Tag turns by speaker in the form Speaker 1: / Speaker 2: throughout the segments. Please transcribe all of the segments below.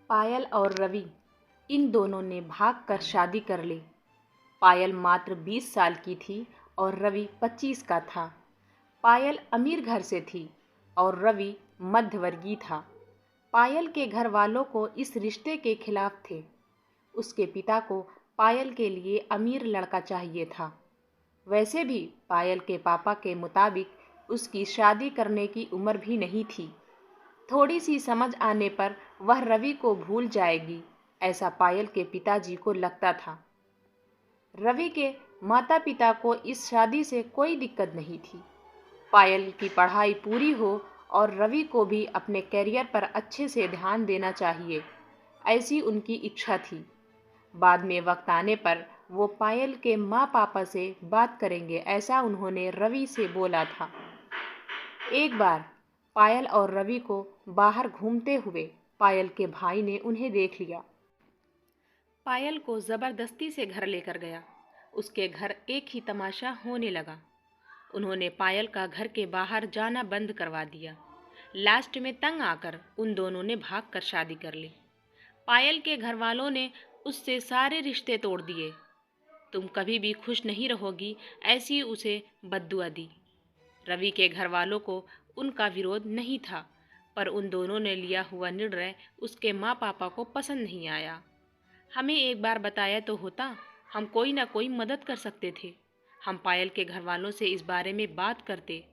Speaker 1: पायल और रवि इन दोनों ने भागकर शादी कर ली। पायल मात्र 20 साल की थी और रवि 25 का था। पायल अमीर घर से थी और रवि मध्यवर्गीय था। पायल के घर वालों को इस रिश्ते के खिलाफ थे। उसके पिता को पायल के लिए अमीर लड़का चाहिए था। वैसे भी पायल के पापा के मुताबिक उसकी शादी करने की उम्र भी नहीं थी। थोड़ी सी समझ आने पर वह रवि को भूल जाएगी, ऐसा पायल के पिताजी को लगता था। रवि के माता पिता को इस शादी से कोई दिक्कत नहीं थी। पायल की पढ़ाई पूरी हो और रवि को भी अपने करियर पर अच्छे से ध्यान देना चाहिए, ऐसी उनकी इच्छा थी। बाद में वक्त आने पर वो पायल के माँ पापा से बात करेंगे, ऐसा उन्होंने रवि से बोला था। एक बार पायल और रवि को बाहर घूमते हुए पायल के भाई ने उन्हें देख लिया। पायल को जबरदस्ती से घर लेकर गया। उसके घर एक ही तमाशा होने लगा। उन्होंने पायल का घर के बाहर जाना बंद करवा दिया। लास्ट में तंग आकर उन दोनों ने भागकर शादी कर ली। पायल के घर वालों ने उससे सारे रिश्ते तोड़ दिए। तुम कभी भी खुश नहीं रहोगी, ऐसी उसे बद्दुआ दी। रवि के घर वालों को उनका विरोध नहीं था, पर उन दोनों ने लिया हुआ निर्णय उसके माँ पापा को पसंद नहीं आया। हमें एक बार बताया तो होता, हम कोई ना कोई मदद कर सकते थे। हम पायल के घर वालों से इस बारे में बात करते,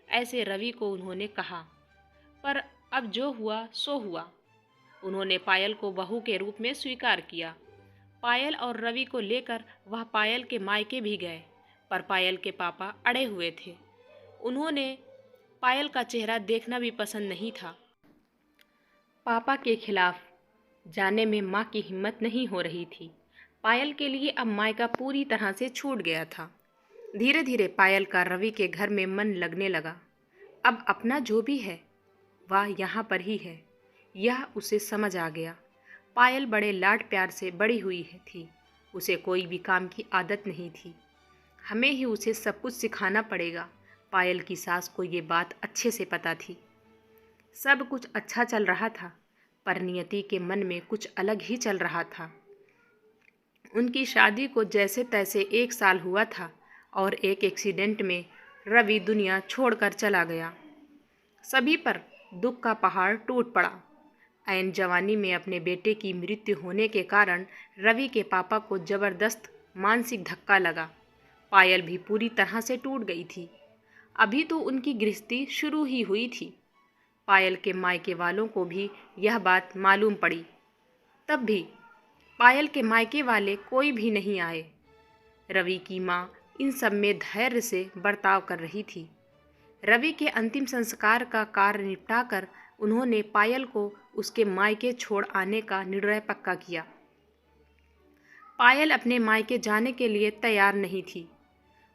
Speaker 1: ऐसे रवि को उन्होंने कहा। पर अब जो हुआ सो हुआ। उन्होंने पायल को बहू के रूप में स्वीकार किया। पायल और रवि को लेकर वह पायल के मायके भी गए, पर पायल के पापा अड़े हुए थे। उन्होंने पायल का चेहरा देखना भी पसंद नहीं था। पापा के खिलाफ जाने में माँ की हिम्मत नहीं हो रही थी। पायल के लिए अब मायका पूरी तरह से छूट गया था। धीरे धीरे पायल का रवि के घर में मन लगने लगा। अब अपना जो भी है वह यहाँ पर ही है, यह उसे समझ आ गया। पायल बड़े लाड प्यार से बड़ी हुई थी। उसे कोई भी काम की आदत नहीं थी। हमें ही उसे सब कुछ सिखाना पड़ेगा। पायल की सास को ये बात अच्छे से पता थी। सब कुछ अच्छा चल रहा था, पर नियति के मन में कुछ अलग ही चल रहा था। उनकी शादी को जैसे तैसे 1 साल हुआ था और एक एक्सीडेंट में रवि दुनिया छोड़कर चला गया। सभी पर दुख का पहाड़ टूट पड़ा। ऐन जवानी में अपने बेटे की मृत्यु होने के कारण रवि के पापा को जबरदस्त मानसिक धक्का लगा। पायल भी पूरी तरह से टूट गई थी। अभी तो उनकी गृहस्थी शुरू ही हुई थी। पायल के मायके वालों को भी यह बात मालूम पड़ी। तब भी पायल के मायके वाले कोई भी नहीं आए। रवि की माँ इन सब में धैर्य से बर्ताव कर रही थी। रवि के अंतिम संस्कार का कार्य निपटाकर उन्होंने पायल को उसके मायके छोड़ आने का निर्णय पक्का किया। पायल अपने मायके जाने के लिए तैयार नहीं थी।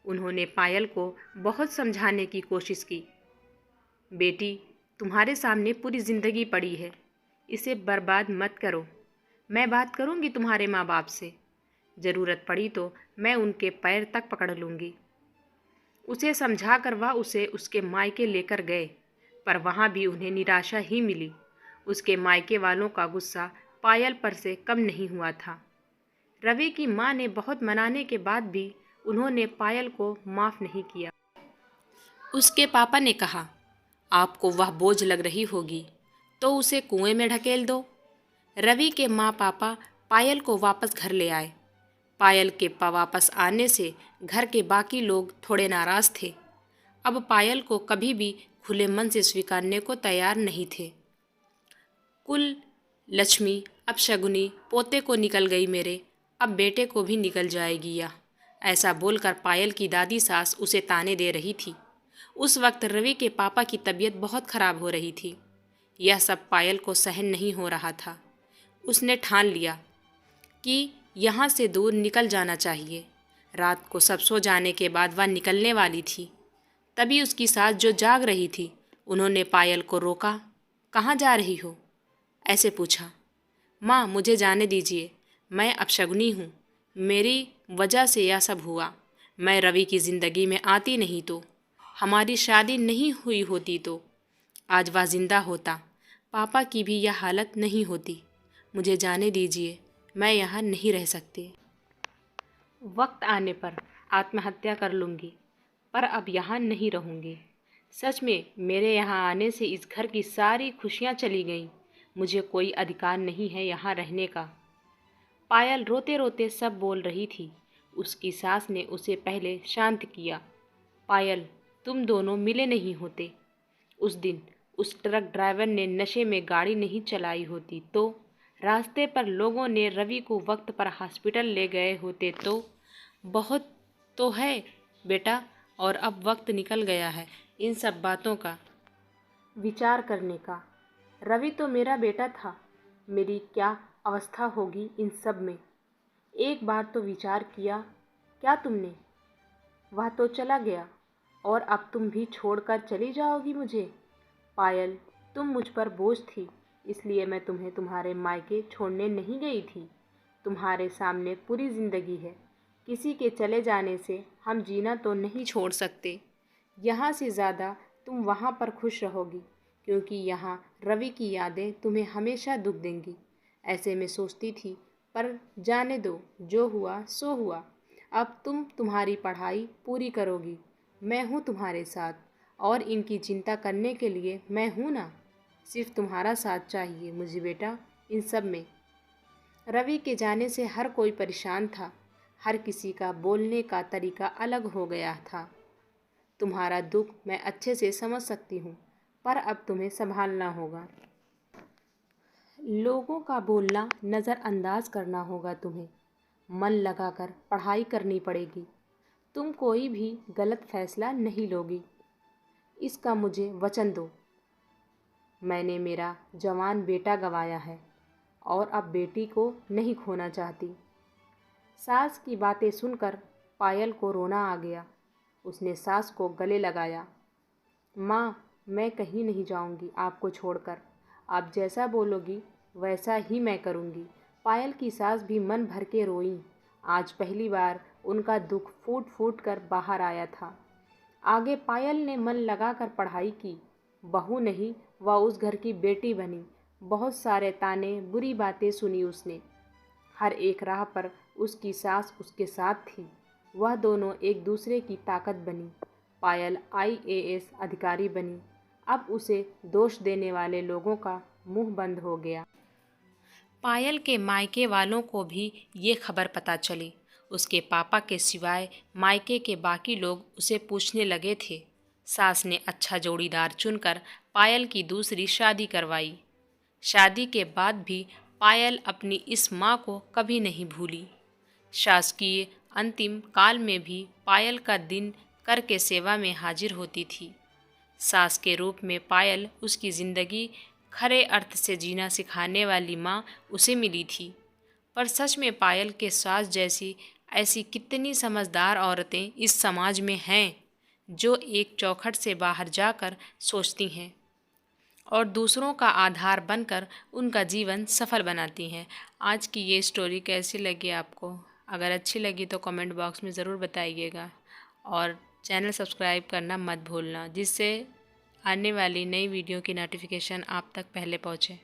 Speaker 1: उन्होंने पायल को बहुत समझाने की कोशिश की। बेटी, तुम्हारे सामने पूरी ज़िंदगी पड़ी है, इसे बर्बाद मत करो। मैं बात करूंगी तुम्हारे माँ बाप से। ज़रूरत पड़ी तो मैं उनके पैर तक पकड़ लूँगी। उसे समझा कर वह उसे उसके मायके लेकर गए, पर वहाँ भी उन्हें निराशा ही मिली। उसके मायके वालों का गुस्सा पायल पर से कम नहीं हुआ था। रवि की माँ ने बहुत मनाने के बाद भी उन्होंने पायल को माफ़ नहीं किया। उसके पापा ने कहा, आपको वह बोझ लग रही होगी तो उसे कुएं में ढकेल दो। रवि के माँ पापा पायल को वापस घर ले आए। पायल के वापस आने से घर के बाकी लोग थोड़े नाराज़ थे। अब पायल को कभी भी खुले मन से स्वीकारने को तैयार नहीं थे। कुल लक्ष्मी अब शगुनी पोते को निकल गई मेरे, अब बेटे को भी निकल जाएगी यह, ऐसा बोलकर पायल की दादी सास उसे ताने दे रही थी। उस वक्त रवि के पापा की तबीयत बहुत ख़राब हो रही थी। यह सब पायल को सहन नहीं हो रहा था। उसने ठान लिया कि यहाँ से दूर निकल जाना चाहिए। रात को सब सो जाने के बाद वह निकलने वाली थी। तभी उसकी सास जो जाग रही थी, उन्होंने पायल को रोका। कहाँ जा रही हो? ऐसे पूछा। माँ, मुझे जाने दीजिए, मैं अपशगुनी हूँ। मेरी वजह से यह सब हुआ। मैं रवि की ज़िंदगी में आती नहीं तो, हमारी शादी नहीं हुई होती तो आज वह जिंदा होता, पापा की भी यह हालत नहीं होती। मुझे जाने दीजिए, मैं यहाँ नहीं रह सकती। वक्त आने पर आत्महत्या कर लूँगी, पर अब यहाँ नहीं रहूँगी। सच में मेरे यहाँ आने से इस घर की सारी खुशियाँ चली गईं। मुझे कोई अधिकार नहीं है यहाँ रहने का। पायल रोते रोते सब बोल रही थी। उसकी सास ने उसे पहले शांत किया। पायल, तुम दोनों मिले नहीं होते। उस दिन उस ट्रक ड्राइवर ने नशे में गाड़ी नहीं चलाई होती तो, रास्ते पर लोगों ने रवि को वक्त पर हॉस्पिटल ले गए होते तो। बहुत तो है बेटा, और अब वक्त निकल गया है इन सब बातों का विचार करने का। रवि तो मेरा बेटा था, मेरी क्या अवस्था होगी इन सब में। एक बार तो विचार किया क्या तुमने? वह तो चला गया और अब तुम भी छोड़कर चली जाओगी मुझे। पायल, तुम मुझ पर बोझ थी, इसलिए मैं तुम्हें तुम्हारे मायके छोड़ने नहीं गई थी। तुम्हारे सामने पूरी ज़िंदगी है। किसी के चले जाने से हम जीना तो नहीं छोड़ सकते। यहाँ से ज़्यादा तुम वहाँ पर खुश रहोगी, क्योंकि यहाँ रवि की यादें तुम्हें हमेशा दुख देंगी। ऐसे में सोचती थी, पर जाने दो, जो हुआ सो हुआ। अब तुम तुम्हारी पढ़ाई पूरी करोगी, मैं हूँ तुम्हारे साथ, और इनकी चिंता करने के लिए मैं हूँ ना। सिर्फ तुम्हारा साथ चाहिए मुझे बेटा इन सब में। रवि के जाने से हर कोई परेशान था। हर किसी का बोलने का तरीका अलग हो गया था। तुम्हारा दुख मैं अच्छे से समझ सकती हूँ, पर अब तुम्हें संभालना होगा। लोगों का बोलना नज़रअंदाज करना होगा तुम्हें। मन लगाकर पढ़ाई करनी पड़ेगी। तुम कोई भी गलत फैसला नहीं लोगी, इसका मुझे वचन दो। मैंने मेरा जवान बेटा गंवाया है और अब बेटी को नहीं खोना चाहती। सास की बातें सुनकर पायल को रोना आ गया। उसने सास को गले लगाया। माँ, मैं कहीं नहीं जाऊंगी आपको छोड़कर। आप जैसा बोलोगी वैसा ही मैं करूंगी। पायल की सास भी मन भर के रोईं। आज पहली बार उनका दुख फूट फूट कर बाहर आया था। आगे पायल ने मन लगाकर पढ़ाई की। बहू नहीं, वह उस घर की बेटी बनी। बहुत सारे ताने, बुरी बातें सुनी उसने। हर एक राह पर उसकी सास उसके साथ थी। वह दोनों एक दूसरे की ताकत बनी। पायल IAS अधिकारी बनी। अब उसे दोष देने वाले लोगों का मुंह बंद हो गया। पायल के मायके वालों को भी ये खबर पता चली। उसके पापा के सिवाय मायके के बाकी लोग उसे पूछने लगे थे। सास ने अच्छा जोड़ीदार चुनकर पायल की दूसरी शादी करवाई। शादी के बाद भी पायल अपनी इस माँ को कभी नहीं भूली। शासकीय अंतिम काल में भी पायल का दिन कर के सेवा में हाजिर होती थी। सास के रूप में पायल उसकी ज़िंदगी खरे अर्थ से जीना सिखाने वाली माँ उसे मिली थी। पर सच में पायल के सास जैसी ऐसी कितनी समझदार औरतें इस समाज में हैं, जो एक चौखट से बाहर जाकर सोचती हैं और दूसरों का आधार बनकर उनका जीवन सफल बनाती हैं। आज की ये स्टोरी कैसी लगी आपको? अगर अच्छी लगी तो कमेंट बॉक्स में ज़रूर बताइएगा और चैनल सब्सक्राइब करना मत भूलना, जिससे आने वाली नई वीडियो की नोटिफिकेशन आप तक पहले पहुँचे।